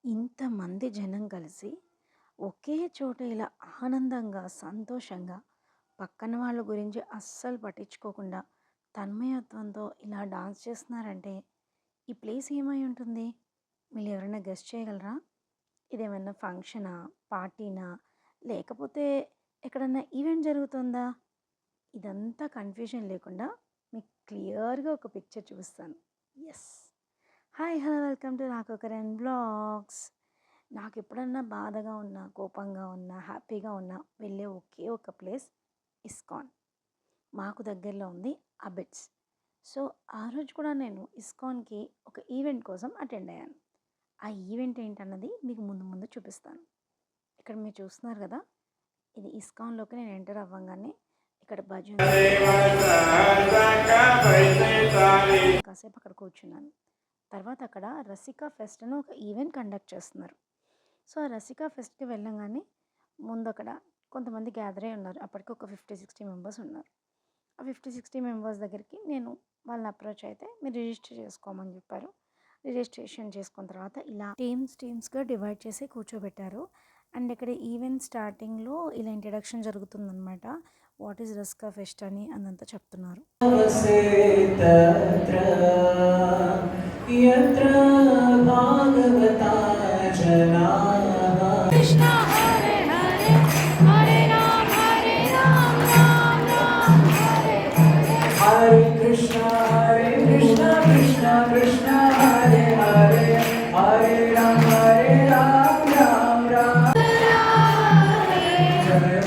ఇంతమంది జనం కలిసి ఒకే చోట ఇలా ఆనందంగా, సంతోషంగా పక్కన వాళ్ళ గురించి అస్సలు పట్టించుకోకుండా తన్మయత్వంతో ఇలా డాన్స్ చేస్తున్నారంటే ఈ ప్లేస్ ఏమై ఉంటుంది? మీరు ఎవరైనా గెస్ట్ చేయగలరా? ఇదేమన్నా ఫంక్షనా? పార్టీనా? లేకపోతే ఎక్కడన్నా ఈవెంట్ జరుగుతుందా? ఇదంతా కన్‌ఫ్యూజన్ లేకుండా మీకు క్లియర్‌గా ఒక పిక్చర్ చూపిస్తాను. Yes. Hi! Hello! Welcome to 'రాకొకరన్ వ్లాగ్స్'. నాకెప్పుడన్నా బాధగా ఉన్నా, కోపంగా ఉన్నా, హ్యాపీగా ఉన్నా వెళ్ళే ఒకే ఒక ప్లేస్ ఇస్కాన్. మాకు దగ్గరలో ఉంది అబిడ్స్. సో, ఆ రోజు కూడా నేను ఇస్కాన్‌కి ఒక ఈవెంట్ కోసం అటెండ్ అయ్యాను. ఆ ఈవెంట్ ఏంటన్నది మీకు ముందు ముందు చూపిస్తాను. ఇక్కడ మీరు చూస్తున్నారు గదా! ఇది ఇస్కాన్‌లోకి నేను ఎంటర్ అవ్వంగానే ఇక్కడ భజన కాసేపు అక్కడ కూర్చున్నాను. తర్వాత అక్కడ రసికా ఫెస్ట్ అని ఒక ఈవెంట్ కండక్ట్ చేస్తున్నారు. సో, ఆ రసికా ఫెస్ట్‌కి వెళ్ళంగానే ముందక్కడ కొంతమంది గ్యాదర్ అయ్యి ఉన్నారు. అప్పటికి ఒక 50, 60 మెంబర్స్ ఉన్నారు. ఆ 50, 60 మెంబర్స్ దగ్గరికి నేను వాళ్ళని అప్రోచ్ అయితే మీరు రిజిస్టర్ చేసుకోమని చెప్పారు. రిజిస్ట్రేషన్ చేసుకున్న తర్వాత ఇలా టీమ్స్‌గా డివైడ్ చేసి కూర్చోబెట్టారు. అండ్ ఇక్కడ ఈవెంట్ స్టార్టింగ్‌లో ఇలా ఇంట్రడక్షన్ జరుగుతుందనమాట. వాట్ ఈస్ రస్కా ఫెస్ట్ అని అదంతా చెప్తున్నారు. यत्र भागवता जनाः कृष्ण हरे हरे हरे राम राम राम हरे हरे हरे कृष्ण कृष्ण कृष्ण हरे हरे हरे राम राम राम जय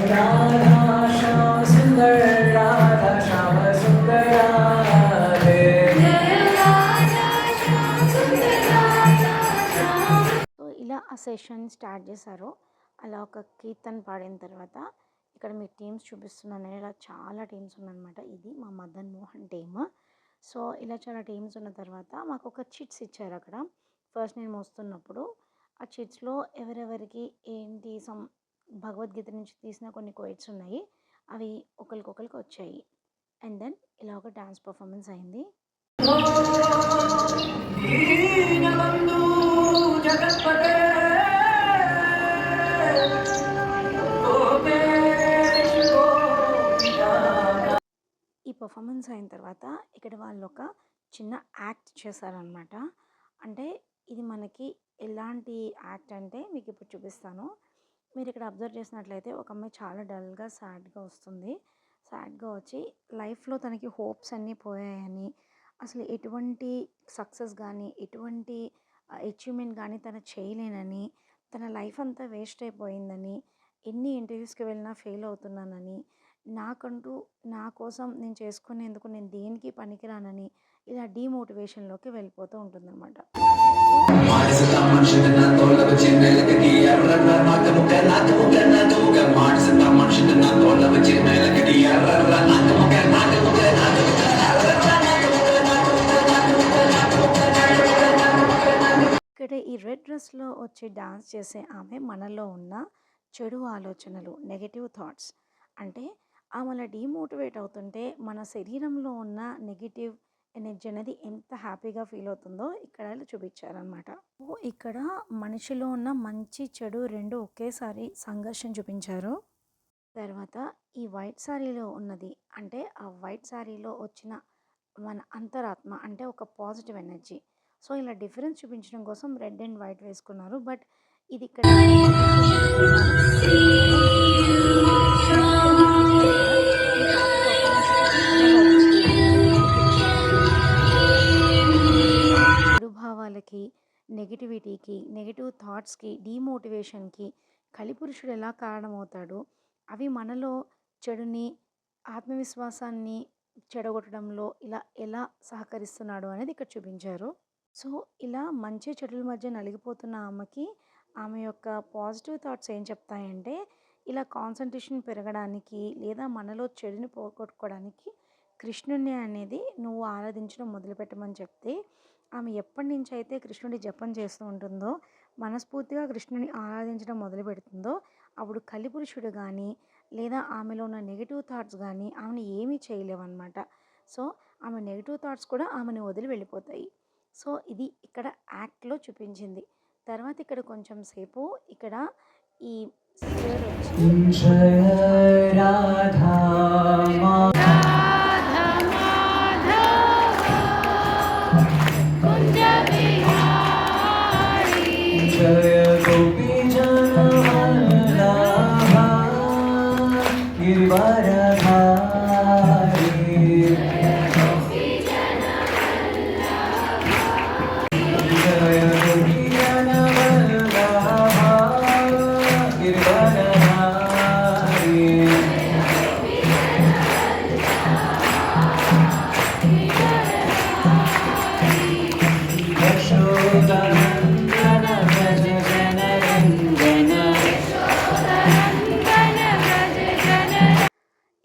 राधा श्याम सुंदर राधा श्याम सुंदर राधे సో ఇలా ఆ సెషన్ స్టార్ట్ చేశారు. అలా ఒక కీర్తన పాడిన తర్వాత ఇక్కడ మీకు టీమ్స్ చూపిస్తున్నాను. నేను ఇలా చాలా టీమ్స్ ఉన్నాయన్నమాట. ఇది మా మదన్ మోహన్ టీమ్. సో ఇలా చాలా టీమ్స్ ఉన్న తర్వాత మాకు ఒక చిట్స్ ఇచ్చారు అక్కడ. ఫస్ట్ నేను మోస్తున్నప్పుడు ఆ చిట్స్‌లో ఎవరెవరికి ఏంటి భగవద్గీత నుంచి తీసిన కొన్ని క్వోట్స్ ఉన్నాయి. అవి ఒకళ్ళకొకళ్ళకి వచ్చాయి. అండ్ దెన్ ఇలా ఒక డాన్స్ పర్ఫార్మెన్స్ అయింది. ఈ పర్ఫార్మెన్స్ అయిన తర్వాత ఇక్కడ వాళ్ళు ఒక చిన్న యాక్ట్ చేశారనమాట. అంటే ఇది మనకి ఎలాంటి యాక్ట్ అంటే మీకు ఇప్పుడు చూపిస్తాను. మీరు ఇక్కడ అబ్జర్వ్ చేసినట్లయితే ఒక అమ్మాయి చాలా డల్‌గా, సాడ్‌గా వస్తుంది. సాడ్‌గా వచ్చి లైఫ్‌లో తనకి హోప్స్ అన్నీ పోయాయని, అసలు ఎటువంటి సక్సెస్ గానీ, ఎటువంటి అచీవ్‌మెంట్ గానీ తను చేయలేనని, తన లైఫ్ అంతా వేస్ట్ అయిపోయిందని, ఎన్ని ఇంటర్వ్యూస్‌కి వెళ్ళినా ఫెయిల్ అవుతున్నానని, నాకంటూ నా కోసం నేను చేసుకునేందుకు నేను దేనికి పనికిరానని ఇలా డీమోటివేషన్‌లోకి వెళ్ళిపోతూ ఉంటుందన్నమాట. ఇక్కడ ఈ రెడ్ డ్రెస్‌లో వచ్చి డాన్స్ చేసే ఆమె మనలో ఉన్న చెడు ఆలోచనలు, నెగెటివ్ థాట్స్ అంటే ఆమె అలా డీమోటివేట్ అవుతుంటే మన శరీరంలో ఉన్న నెగెటివ్ ఎనర్జీ అనేది ఎంత హ్యాపీగా ఫీల్ అవుతుందో ఇక్కడ చూపించారనమాట. ఇక్కడ మనిషిలో ఉన్న మంచి, చెడు 2 ఒకేసారి సంఘర్షణ చూపించారు. తర్వాత ఈ వైట్ శారీలో ఉన్నది అంటే ఆ వైట్ శారీలో వచ్చిన మన అంతరాత్మ అంటే ఒక పాజిటివ్ ఎనర్జీ. సో ఇలా డిఫరెన్స్ చూపించడం కోసం రెడ్ అండ్ వైట్ వేసుకున్నారు. బట్ ఇది ఇక్కడ చెడు భావాలకి, నెగటివిటీకి, నెగటివ్ థాట్స్‌కి, డీమోటివేషన్‌కి కలిపురుషుడు ఎలా కారణమవుతాడు? అవి మనలో చెడుని, ఆత్మవిశ్వాసాన్ని చెడగొట్టడంలో ఇలా ఎలా సహకరిస్తున్నాడు అనేది ఇక్కడ చూపించారు. సో, ఇలా మంచి చెడుల మధ్య నలిగిపోతున్న ఆమెకి ఆమె యొక్క పాజిటివ్ థాట్స్ ఏం చెప్తాయంటే, ఇలా కాన్సంట్రేషన్ పెరగడానికి లేదా మనలో చెడుని పోగొట్టుకోవడానికి కృష్ణుడిని అనేది నువ్వు ఆరాధించడం మొదలుపెట్టమని చెప్తే, ఆమె ఎప్పటినుంచైతే కృష్ణుడి జపం చేస్తూ ఉంటుందో, మనస్ఫూర్తిగా కృష్ణుడిని ఆరాధించడం మొదలుపెడుతుందో, అప్పుడు కలిపురుషుడు గానీ, లేదా ఆమెలో ఉన్న నెగెటివ్ థాట్స్ గానీ ఆమెని ఏమీ చేయలేవన్నమాట. సో, ఆమె నెగెటివ్ థాట్స్ కూడా ఆమెని వదిలి వెళ్ళిపోతాయి. సో, ఇది ఇక్కడ యాక్ట్‌లో చూపించింది. తర్వాత ఇక్కడ కొంచెం సేపు ఇక్కడ ఈ సార్ వచ్చి కొన్ని जय మంచి పాటలు राधा जय गोपी जनवल्लभा गिरिवरधारी जय गोपी जनवल्लभा गिरिवरधारी यशोदनन्दन व्रज जनरञ्जन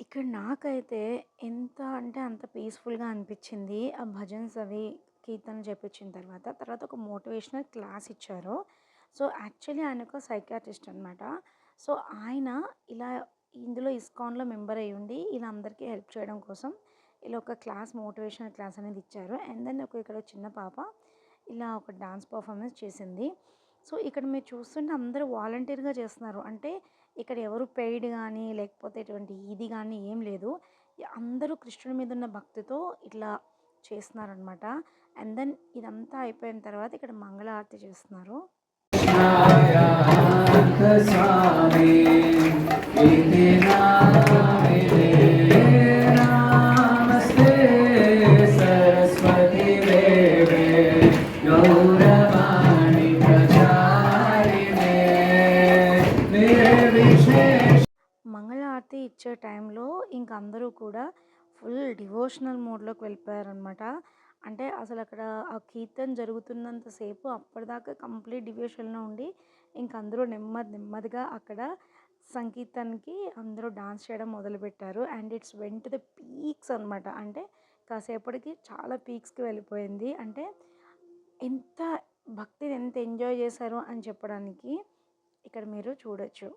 ఇక్కడ నాకైతే ఎంత అంటే అంత పీస్‌ఫుల్‌గా అనిపిచ్చింది. ఆ భజన్స్ అవి కీర్తనలు చేపించిన తర్వాత ఒక మోటివేషనల్ క్లాస్ ఇచ్చారు. సో, యాక్చువల్లీ ఆయన ఒక సైకియాట్రిస్ట్ అనమాట. సో, ఆయన ఇలా ఇందులో ఇస్కాన్‌లో మెంబర్ అయ్యుండి ఇలా అందరికీ హెల్ప్ చేయడం కోసం ఇలా ఒక క్లాస్ మోటివేషనల్ క్లాస్ అనేది ఇచ్చారు. అండ్ దెన్ ఇక్కడ ఒక చిన్న పాప ఇలా ఒక డాన్స్ పర్ఫార్మెన్స్ చేసింది. సో, ఇక్కడ మీరు చూస్తుంటే అందరూ వాలంటీర్‌గా చేస్తున్నారు. అంటే ఇక్కడ ఎవరు పెయిడ్ గానీ, లేకపోతే ఎటువంటి ఇది గానీ ఏం లేదు. అందరూ కృష్ణుడి మీద ఉన్న భక్తితో ఇట్లా చేస్తున్నారనమాట. అండ్ దెన్ ఇదంతా అయిపోయిన తర్వాత ఇక్కడ మంగళారతి చేస్తున్నారు. नारायण स्वामी इति नामिने नमस्ते सरस्वती देवे गौरवाणी प्रचारिणे निर्विशेष మంగళారతి ఇచ్చే టైంలో ఇంక అందరూ కూడా ఫుల్ డివోషనల్ మోడ్‌లోకి వెళ్ళిపోయారనమాట. అంటే అసలక్కడ ఆ కీర్తన జరుగుతున్నంత సేపు అప్పటిదాకా కంప్లీట్ డివోషన్‌లో ఉండి ఇంక అందరూ నెమ్మదిగా అక్కడ సంకీర్తనకి అందరూ డాన్స్ చేయడం మొదలుపెట్టారు. And it's went to the peaks అనమాట. అంటే కాసేపటికి చాలా పీక్స్‌కి వెళ్ళిపోయింది. అంటే ఎంత భక్తిని ఎంత ఎంజాయ్ చేశారు అని చెప్పడానికి ఇక్కడ మీరు చూడొచ్చు.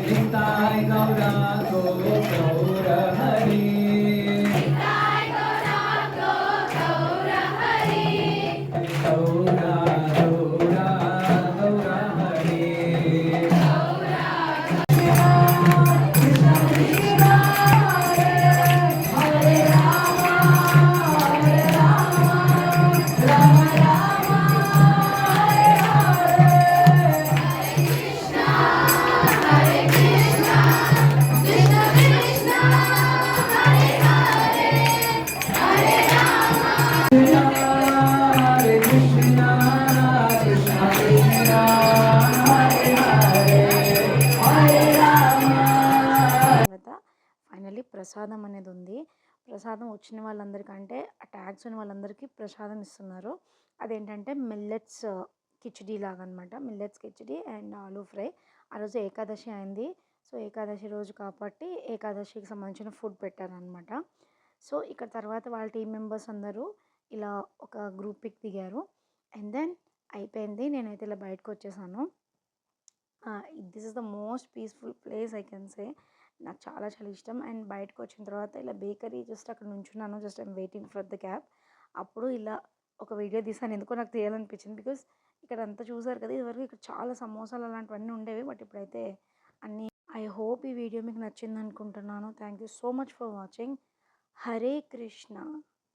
निताय गौरांगो गौर हरि गौरा गौरा गौर हरि हरे कृष्णा कृष्णा कृष्णा हरे हरे हरे राम తర్వాత ఫైనల్లీ ప్రసాదం అనేది ఉంది. ప్రసాదం వచ్చిన వాళ్ళందరికంటే ఆ ట్యాగ్స్ ఉన్న వాళ్ళందరికీ ప్రసాదం ఇస్తున్నారు. అదేంటంటే మిల్లెట్స్ కిచిడీ లాగా అనమాట. Millets khichdi and aloo fry. ఆ రోజు ఏకాదశి అయింది. సో, ఏకాదశి రోజు కాబట్టి ఏకాదశికి సంబంధించిన ఫుడ్ పెట్టారనమాట. సో, ఇక్కడ తర్వాత వాళ్ళ టీమ్ మెంబర్స్ అందరూ ఇలా ఒక గ్రూప్ పిక్ దిగారు. అండ్ దెన్ అయిపోయింది. నేనైతే ఇలా బయటకొచ్చేసాను. This is the most peaceful place I can say. నాకు చాలా చాలా ఇష్టం. అండ్ బయటకొచ్చిన తర్వాత ఇలా బేకరీ జస్ట్ అక్కడ నుంచున్నాను. Just I'm waiting for the cab. అప్పుడు ఇలా ఒక వీడియో తీశాను. ఎందుకో నాకు తీయాలనిపించింది. బికాజ్ ఇక్కడంతా చూసారు కదా! ఇదివరకు ఇక్కడ చాలా సమోసాలు అలాంటివన్నీ ఉండేవి. బట్ ఇప్పుడైతే అన్నీ ఐ హోప్ ఈ వీడియో మీకు నచ్చిందనుకుంటున్నాను. Thank you so much for watching. Hare Krishna.